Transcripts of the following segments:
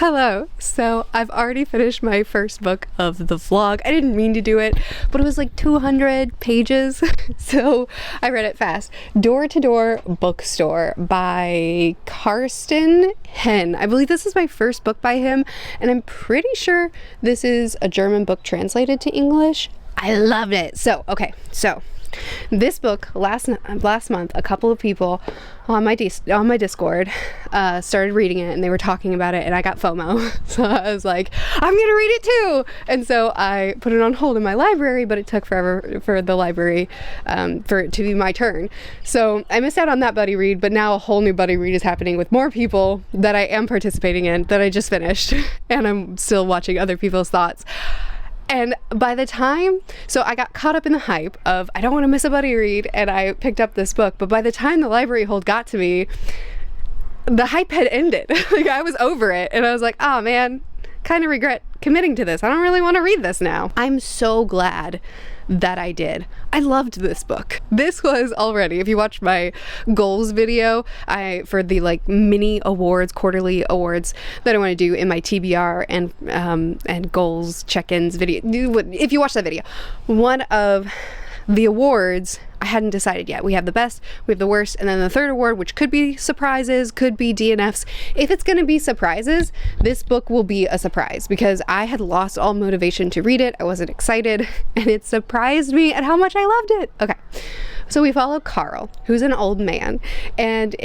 Hello. So I've already finished my first book of the vlog. I didn't mean to do it, but it was like 200 pages. So I read it fast. Door to Door Bookstore by Karsten Henn. I believe this is my first book by him, and I'm pretty sure this is a German book translated to English. I loved it. So this book last month, a couple of people on my Discord started reading it, and they were talking about it, and I got FOMO. So I was like, I'm gonna read it too. And so I put it on hold in my library, but it took forever for the library for it to be my turn. So I missed out on that buddy read, but now a whole new buddy read is happening with more people that I am participating in that I just finished, and I'm still watching other people's thoughts. And by the time, so I got caught up in the hype of, I don't want to miss a buddy read, and I picked up this book, but by the time the library hold got to me, the hype had ended. Like, I was over it, and I was like, oh man, kind of regret committing to this. I don't really want to read this now. I'm so glad that I did. I loved this book. This was already, if you watched my goals video, for the like mini awards, quarterly awards that I want to do in my TBR and goals check-ins video. If you watch that video, one of the awards, I hadn't decided yet. We have the best, we have the worst, and then the third award, which could be surprises, could be DNFs. If it's going to be surprises, this book will be a surprise because I had lost all motivation to read it. I wasn't excited, and it surprised me at how much I loved it. Okay. So we follow Carl, who's an old man, and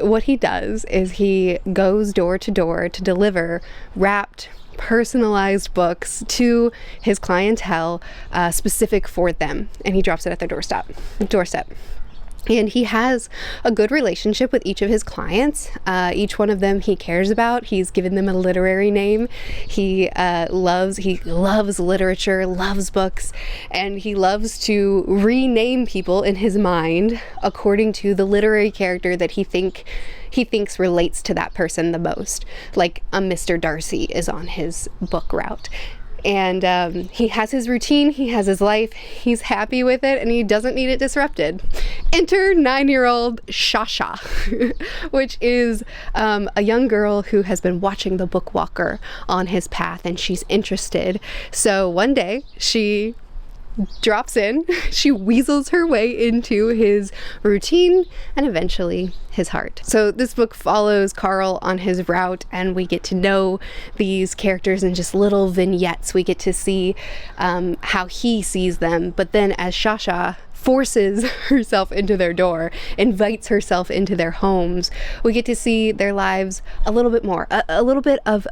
what he does is he goes door to door to deliver wrapped, personalized books to his clientele, specific for them, and he drops it at their doorstep. And he has a good relationship with each of his clients. Each one of them he cares about. He's given them a literary name. He loves literature, loves books, and he loves to rename people in his mind according to the literary character that he thinks relates to that person the most. Like a Mr. Darcy is on his book route. And he has his routine, he has his life, he's happy with it, and he doesn't need it disrupted. Enter 9-year-old Shasha, which is a young girl who has been watching the book walker on his path, and she's interested. So one day she drops in, she weasels her way into his routine and eventually his heart. So this book follows Carl on his route, and we get to know these characters in just little vignettes. We get to see how he sees them, but then as Shasha forces herself into their door, invites herself into their homes, we get to see their lives a little bit more, a little bit of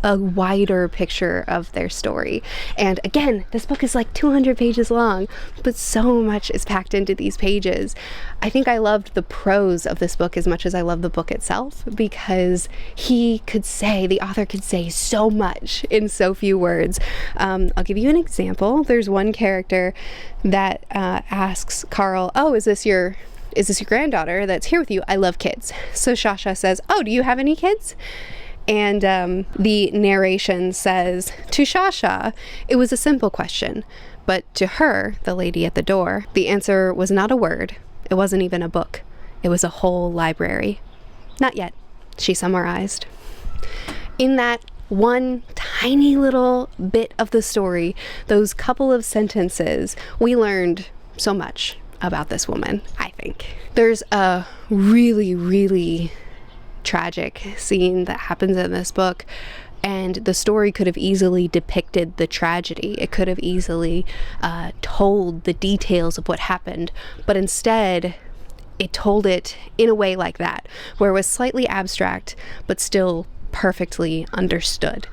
a wider picture of their story. And again, this book is like 200 pages long, but so much is packed into these pages. I think I loved the prose of this book as much as I love the book itself, because the author could say so much in so few words. I'll give you an example. There's one character that asks Carl, oh, is this your granddaughter that's here with you? I love kids. So Shasha says, oh, do you have any kids? And the narration says, to Shasha, it was a simple question, but to her, the lady at the door, the answer was not a word. It wasn't even a book. It was a whole library. Not yet, she summarized. In that one tiny little bit of the story, those couple of sentences, we learned so much about this woman, I think. There's a really, really tragic scene that happens in this book, and the story could have easily depicted the tragedy. It could have easily told the details of what happened, but instead it told it in a way like that, where it was slightly abstract but still perfectly understood.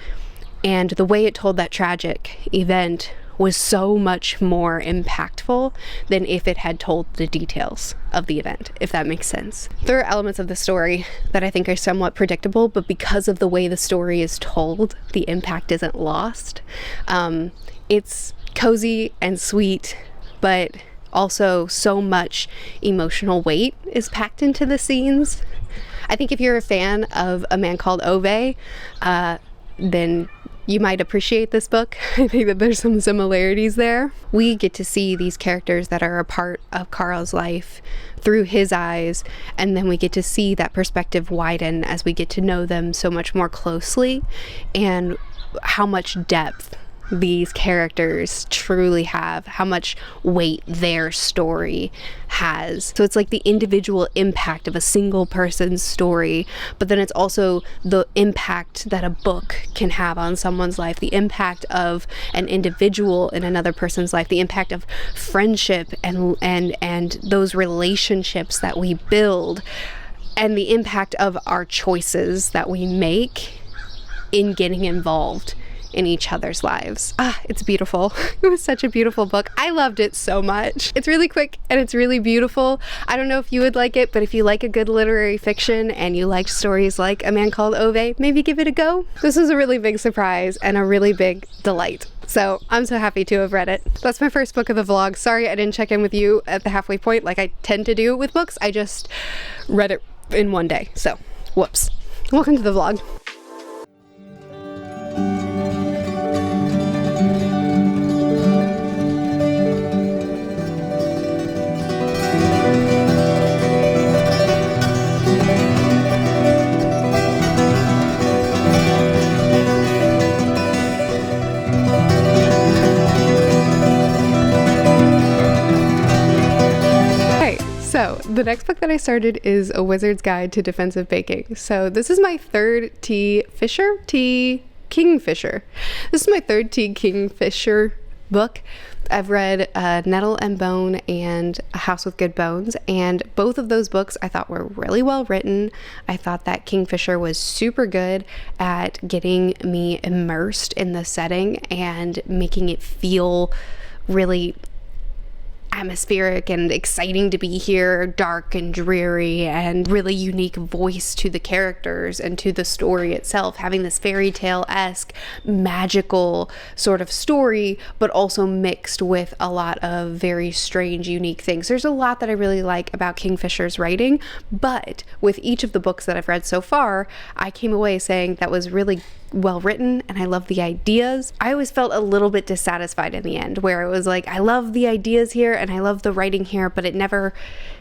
And the way it told that tragic event was so much more impactful than if it had told the details of the event, if that makes sense. There are elements of the story that I think are somewhat predictable, but because of the way the story is told, the impact isn't lost. It's cozy and sweet, but also so much emotional weight is packed into the scenes. I think if you're a fan of A Man Called Ove, then you might appreciate this book. I think that there's some similarities there. We get to see these characters that are a part of Carl's life through his eyes, and then we get to see that perspective widen as we get to know them so much more closely, and how much depth these characters truly have, how much weight their story has. So it's like the individual impact of a single person's story, but then it's also the impact that a book can have on someone's life, the impact of an individual in another person's life, the impact of friendship and those relationships that we build, and the impact of our choices that we make in getting involved in each other's lives. It's beautiful. It was such a beautiful book. I loved it so much. It's really quick and it's really beautiful. I don't know if you would like it, but if you like a good literary fiction and you like stories like A Man Called Ove, maybe give it a go. This was a really big surprise and a really big delight. So I'm so happy to have read it. That's my first book of the vlog. Sorry I didn't check in with you at the halfway point like I tend to do with books. I just read it in one day. So whoops. Welcome to the vlog. So the next book that I started is A Wizard's Guide to Defensive Baking. So this is my third Kingfisher. This is my third Kingfisher book. I've read Nettle and Bone and A House with Good Bones, and both of those books I thought were really well written. I thought that Kingfisher was super good at getting me immersed in the setting and making it feel really atmospheric and exciting to be here, dark and dreary, and really unique voice to the characters and to the story itself, having this fairy tale-esque magical sort of story, but also mixed with a lot of very strange, unique things. There's a lot that I really like about Kingfisher's writing, but with each of the books that I've read so far, I came away saying that was really well written and I love the ideas. I always felt a little bit dissatisfied in the end, where it was like, I love the ideas here and I love the writing here, but it never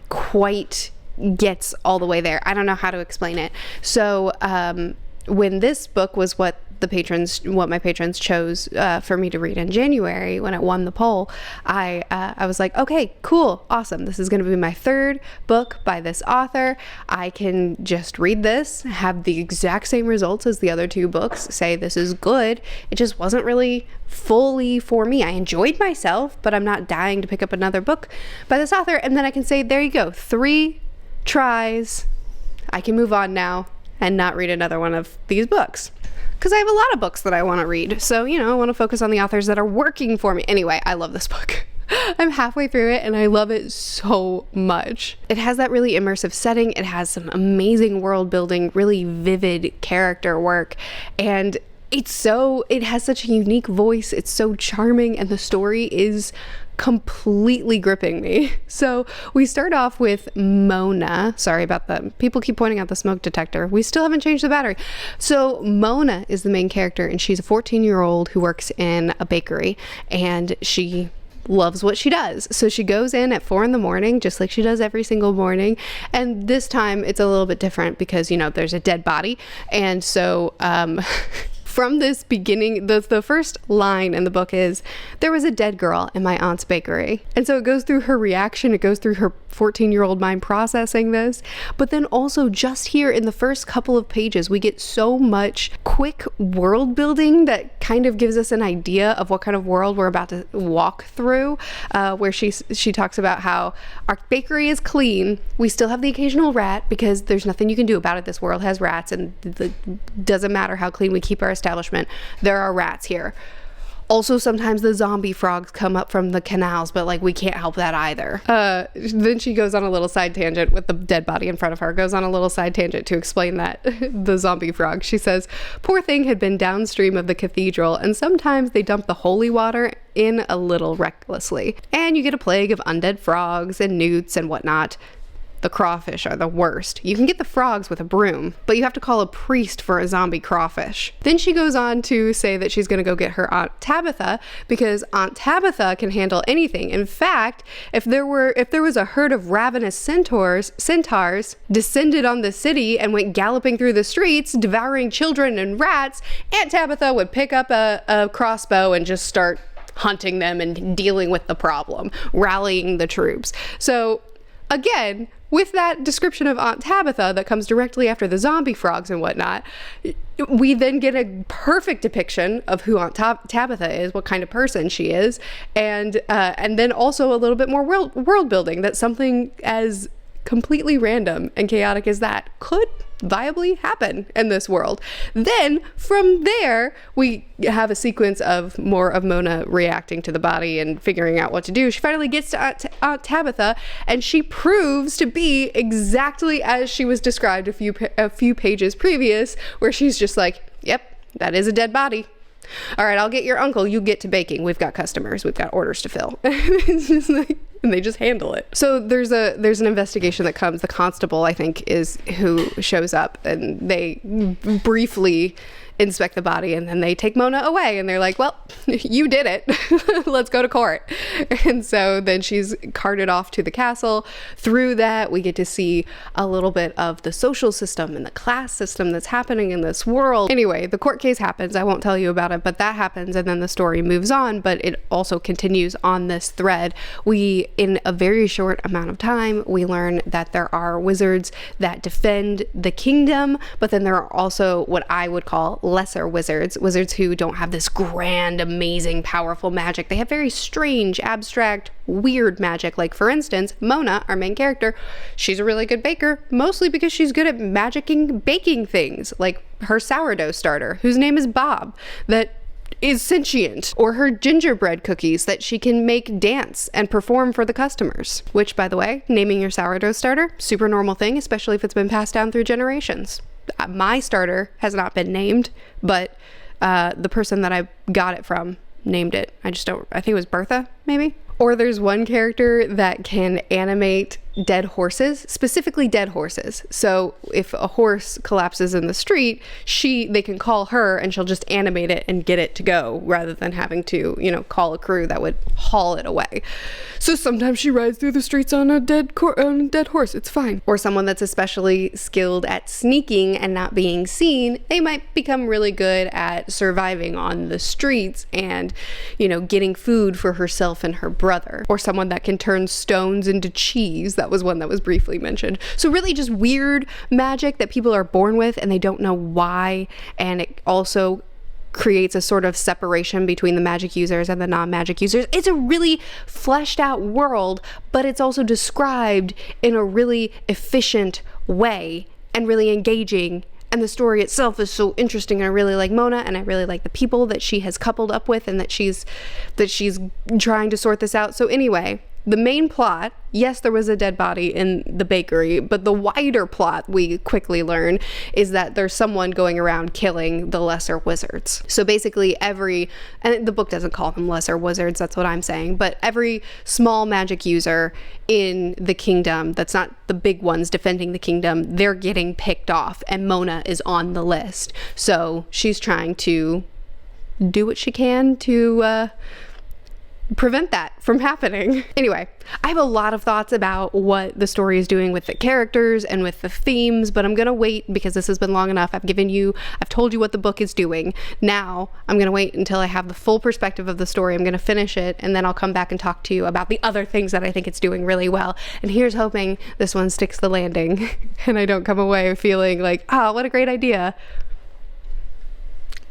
quite gets all the way there. I don't know how to explain it. So when this book was what my patrons chose for me to read in January, when it won the poll, I was like, okay, cool, awesome. This is going to be my third book by this author. I can just read this, have the exact same results as the other two books, say this is good. It just wasn't really fully for me. I enjoyed myself, but I'm not dying to pick up another book by this author. And then I can say, there you go, 3 tries. I can move on now and not read another one of these books, because I have a lot of books that I want to read. So, I want to focus on the authors that are working for me. Anyway, I love this book. I'm halfway through it and I love it so much. It has that really immersive setting. It has some amazing world building, really vivid character work, and it has such a unique voice. It's so charming, and the story is completely gripping me. So we start off with Mona. Sorry about that. People keep pointing out the smoke detector. We still haven't changed the battery. So Mona is the main character, and she's a 14-year-old who works in a bakery, and she loves what she does. So she goes in at 4 a.m, just like she does every single morning. And this time it's a little bit different because, there's a dead body. And so, from this beginning, the first line in the book is, there was a dead girl in my aunt's bakery. And so it goes through her reaction, it goes through her 14-year-old mind processing this, but then also just here in the first couple of pages, we get so much quick world building that kind of gives us an idea of what kind of world we're about to walk through, where she talks about how our bakery is clean. We still have the occasional rat because there's nothing you can do about it. This world has rats, and it doesn't matter how clean we keep our establishment, there are rats here. Also, sometimes the zombie frogs come up from the canals, but we can't help that either. Then she goes on a little side tangent with the dead body in front of her, goes on a little side tangent to explain that the zombie frog. She says, poor thing had been downstream of the cathedral, and sometimes they dump the holy water in a little recklessly, and you get a plague of undead frogs and newts and whatnot. The crawfish are the worst. You can get the frogs with a broom, but you have to call a priest for a zombie crawfish. Then she goes on to say that she's going to go get her Aunt Tabitha because Aunt Tabitha can handle anything. In fact, if there was a herd of ravenous centaurs descended on the city and went galloping through the streets, devouring children and rats, Aunt Tabitha would pick up a crossbow and just start hunting them and dealing with the problem, rallying the troops. So again, with that description of Aunt Tabitha that comes directly after the zombie frogs and whatnot, we then get a perfect depiction of who Aunt Tabitha is, what kind of person she is, and then also a little bit more world building, that something as completely random and chaotic as that could viably happen in this world. Then from there, we have a sequence of more of Mona reacting to the body and figuring out what to do. She finally gets to Aunt Tabitha, and she proves to be exactly as she was described a few pages previous, where she's just like, yep, that is a dead body. All right, I'll get your uncle. You get to baking. We've got customers. We've got orders to fill. It's just like, and they just handle it. So there's an investigation that comes. The constable, I think, is who shows up, and they briefly inspect the body, and then they take Mona away, and they're like, well, you did it. Let's go to court. And so then she's carted off to the castle. Through that, we get to see a little bit of the social system and the class system that's happening in this world. Anyway, the court case happens. I won't tell you about it, but that happens, and then the story moves on, but it also continues on this thread. We, in a very short amount of time, we learn that there are wizards that defend the kingdom, but then there are also what I would call lesser wizards who don't have this grand, amazing, powerful magic. They have very strange, abstract, weird magic. Like, for instance, Mona, our main character, she's a really good baker, mostly because she's good at baking things, like her sourdough starter, whose name is Bob, that is sentient, or her gingerbread cookies that she can make dance and perform for the customers. Which, by the way, naming your sourdough starter, super normal thing, especially if it's been passed down through generations. My starter has not been named, but the person that I got it from named it. I think it was Bertha, maybe? Or there's one character that can animate dead horses, specifically dead horses. So if a horse collapses in the street, they can call her and she'll just animate it and get it to go, rather than having to, call a crew that would haul it away. So sometimes she rides through the streets on a dead horse. It's fine. Or someone that's especially skilled at sneaking and not being seen, they might become really good at surviving on the streets and, getting food for herself and her brother. Or someone that can turn stones into cheese. That was one that was briefly mentioned. So really just weird magic that people are born with and they don't know why, and it also creates a sort of separation between the magic users and the non-magic users. It's a really fleshed out world, but it's also described in a really efficient way and really engaging. And the story itself is so interesting. I really like Mona, and I really like the people that she has coupled up with, and that she's trying to sort this out. So anyway, the main plot, yes, there was a dead body in the bakery, but the wider plot, we quickly learn, is that there's someone going around killing the lesser wizards. So basically and the book doesn't call them lesser wizards, that's what I'm saying, but every small magic user in the kingdom, that's not the big ones defending the kingdom, they're getting picked off, and Mona is on the list. So she's trying to do what she can to prevent that from happening. Anyway, I have a lot of thoughts about what the story is doing with the characters and with the themes, but I'm gonna wait because this has been long enough. I've told you what the book is doing. Now I'm gonna wait until I have the full perspective of the story. I'm gonna finish it, and then I'll come back and talk to you about the other things that I think it's doing really well. And here's hoping this one sticks the landing and I don't come away feeling like, what a great idea.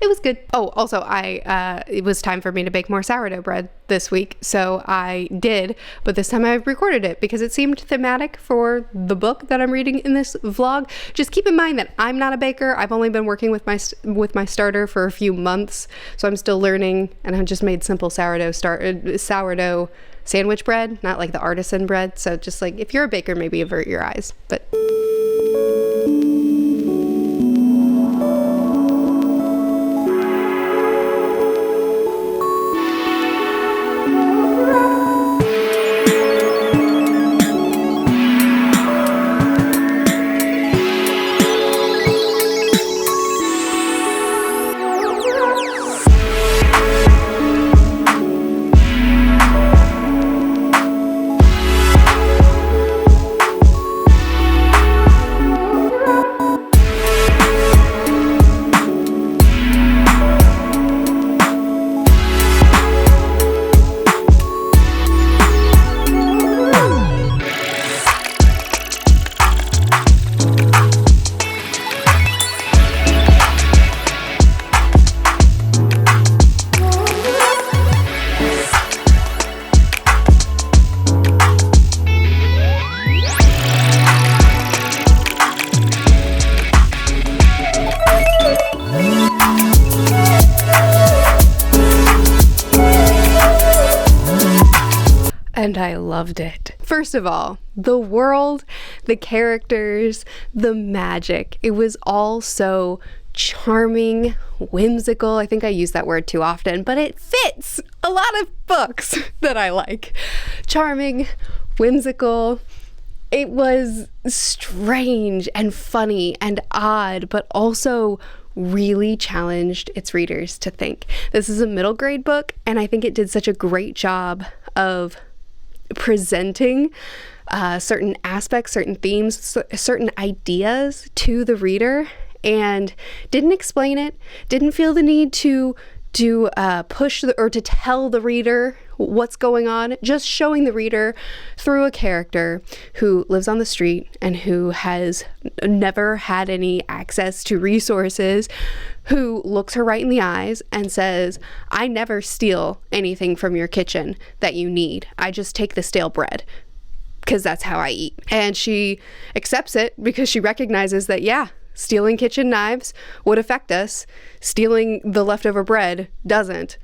It was good. Oh, also, it was time for me to bake more sourdough bread this week, so I did, but this time I recorded it because it seemed thematic for the book that I'm reading in this vlog. Just keep in mind that I'm not a baker. I've only been working with my starter for a few months, so I'm still learning, and I've just made simple sourdough sandwich bread, not like the artisan bread. So just like, if you're a baker, maybe avert your eyes, but and I loved it. First of all, the world, the characters, the magic, it was all so charming, whimsical. I think I use that word too often, but it fits a lot of books that I like. Charming, whimsical. It was strange and funny and odd, but also really challenged its readers to think. This is a middle grade book, and I think it did such a great job of presenting certain aspects, certain themes, certain ideas to the reader, and didn't explain it, didn't feel the need to push or to tell the reader what's going on, just showing the reader through a character who lives on the street and who has never had any access to resources, who looks her right in the eyes and says, I never steal anything from your kitchen that you need. I just take the stale bread because that's how I eat. And she accepts it because she recognizes that, yeah, stealing kitchen knives would affect us. Stealing the leftover bread doesn't.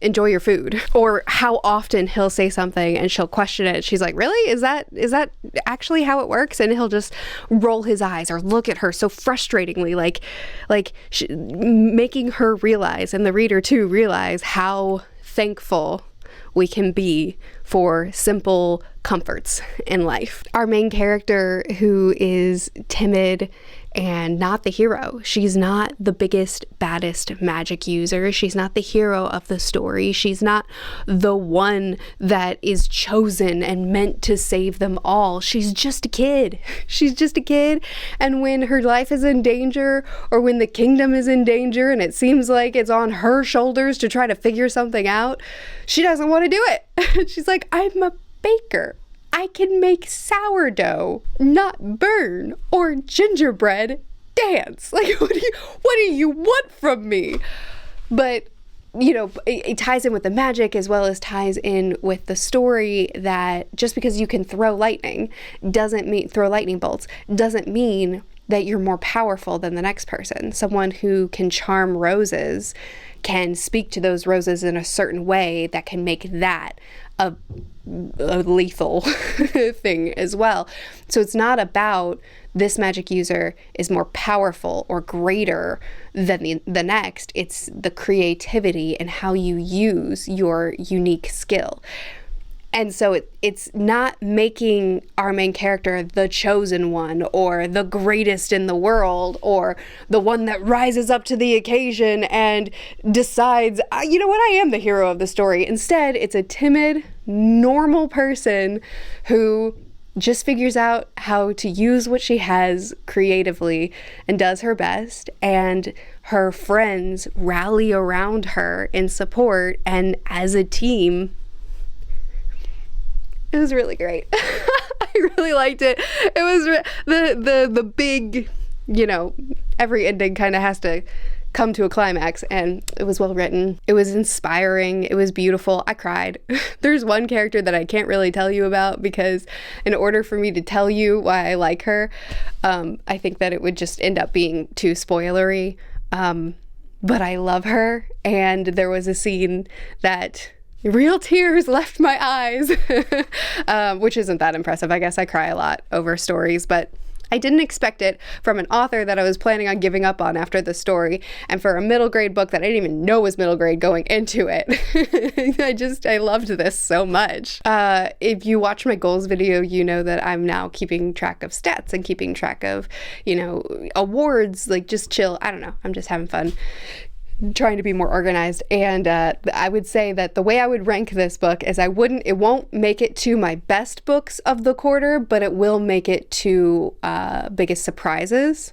Enjoy your food. Or how often he'll say something and she'll question it. She's like, really? Is that actually how it works? And he'll just roll his eyes or look at her so frustratingly, making her realize, and the reader too, realize how thankful we can be for simple comforts in life. Our main character, who is timid and not the hero. She's not the biggest, baddest magic user. She's not the hero of the story. She's not the one that is chosen and meant to save them all. She's just a kid. She's just a kid. And when her life is in danger, or when the kingdom is in danger and it seems like it's on her shoulders to try to figure something out, she doesn't want to do it. She's like, I'm a baker. I can make sourdough, not burn, or gingerbread dance. Like, what do you want from me? But, you know, it ties in with the magic as well as ties in with the story that just because you can throw lightning bolts doesn't mean that you're more powerful than the next person. Someone who can charm roses can speak to those roses in a certain way that can make that a lethal thing as well. So it's not about this magic user is more powerful or greater than the next. It's the creativity and how you use your unique skill. And so it's not making our main character the chosen one or the greatest in the world or the one that rises up to the occasion and decides, you know what, I am the hero of the story. Instead, it's a timid, normal person who just figures out how to use what she has creatively and does her best, and her friends rally around her in support, and as a team, it was really great. I really liked it. It was the big, you know, every ending kind of has to come to a climax, and it was well written. It was inspiring. It was beautiful. I cried. There's one character that I can't really tell you about because in order for me to tell you why I like her, I think that it would just end up being too spoilery. But I love her, and there was a scene that real tears left my eyes, which isn't that impressive. I guess I cry a lot over stories, but I didn't expect it from an author that I was planning on giving up on after the story, and for a middle grade book that I didn't even know was middle grade going into it. I loved this so much. If you watch my goals video, you know that I'm now keeping track of stats and keeping track of, you know, awards, like just chill. I don't know. I'm just having fun, trying to be more organized. And I would say that the way I would rank this book is it won't make it to my best books of the quarter, but it will make it to biggest surprises.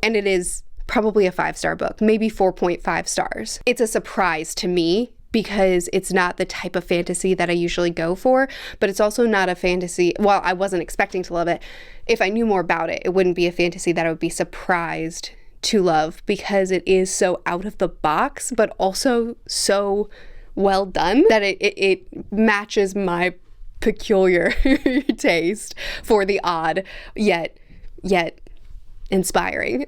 And it is probably a 5-star book, maybe 4.5 stars. It's a surprise to me because it's not the type of fantasy that I usually go for, but it's also not a fantasy, well, I wasn't expecting to love it. If I knew more about it, it wouldn't be a fantasy that I would be surprised to love, because it is so out of the box, but also so well done that it matches my peculiar taste for the odd yet inspiring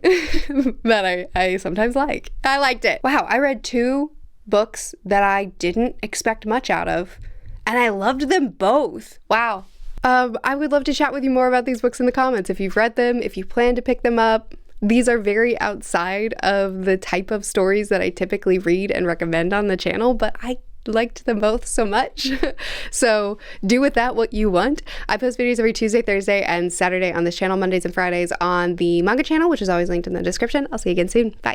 that I sometimes like. I liked it. Wow, I read 2 books that I didn't expect much out of, and I loved them both. Wow. I would love to chat with you more about these books in the comments. If you've read them, if you plan to pick them up. These are very outside of the type of stories that I typically read and recommend on the channel, but I liked them both so much. So do with that what you want. I post videos every Tuesday, Thursday, and Saturday on this channel, Mondays and Fridays on the manga channel, which is always linked in the description. I'll see you again soon. Bye.